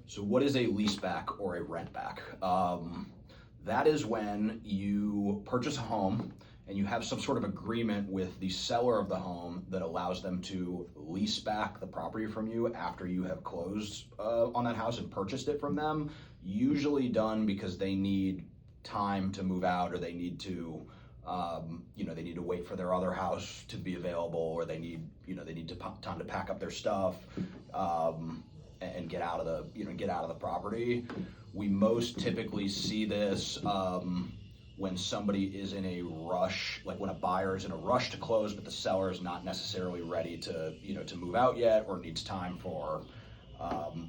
So what is a lease back or a rent back? That is when you purchase a home and you have some sort of agreement with the seller of the home that allows them to lease back the property from you after you have closed on that house and purchased it from them. Usually done because they need time to move out, or they need to they need to wait for their other house to be available, or they need time to pack up their stuff and get out of the property. We most typically see this when somebody is in a rush, like when a buyer is in a rush to close, but the seller is not necessarily ready to move out yet, or needs time for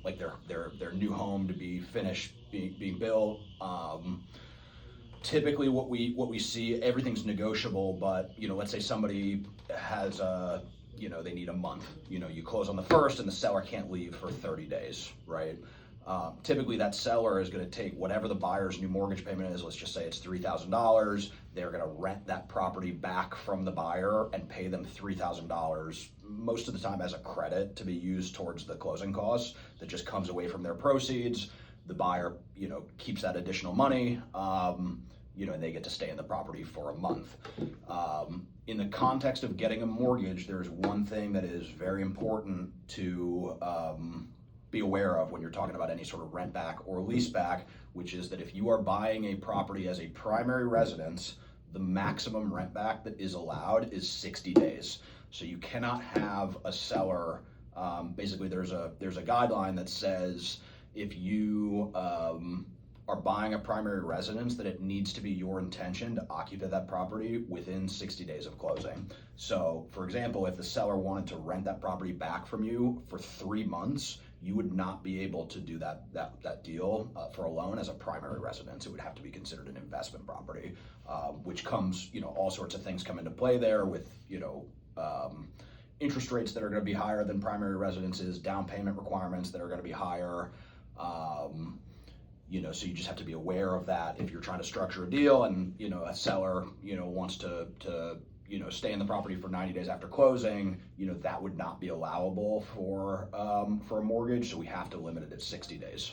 like their new home to be finished being built. Typically what we see, everything's negotiable, but let's say somebody has they need a month. You close on the 1st and the seller can't leave for 30 days, right? Typically that seller is going to take whatever the buyer's new mortgage payment is. Let's just say it's $3,000. They're going to rent that property back from the buyer and pay them $3,000, most of the time as a credit to be used towards the closing costs that just comes away from their proceeds. The buyer, keeps that additional money, and they get to stay in the property for a month. In the context of getting a mortgage, there's one thing that is very important to be aware of when you're talking about any sort of rent back or lease back, which is that if you are buying a property as a primary residence, the maximum rent back that is allowed is 60 days. So you cannot have a seller, basically there's a guideline that says if you are buying a primary residence, that it needs to be your intention to occupy that property within 60 days of closing. So for example, if the seller wanted to rent that property back from you for 3 months, you would not be able to do that deal for a loan as a primary residence. It would have to be considered an investment property, which comes, all sorts of things come into play there with, interest rates that are going to be higher than primary residences, down payment requirements that are going to be higher. So you just have to be aware of that if you're trying to structure a deal and, a seller, wants to stay in the property for 90 days after closing, that would not be allowable for a mortgage. So we have to limit it at 60 days.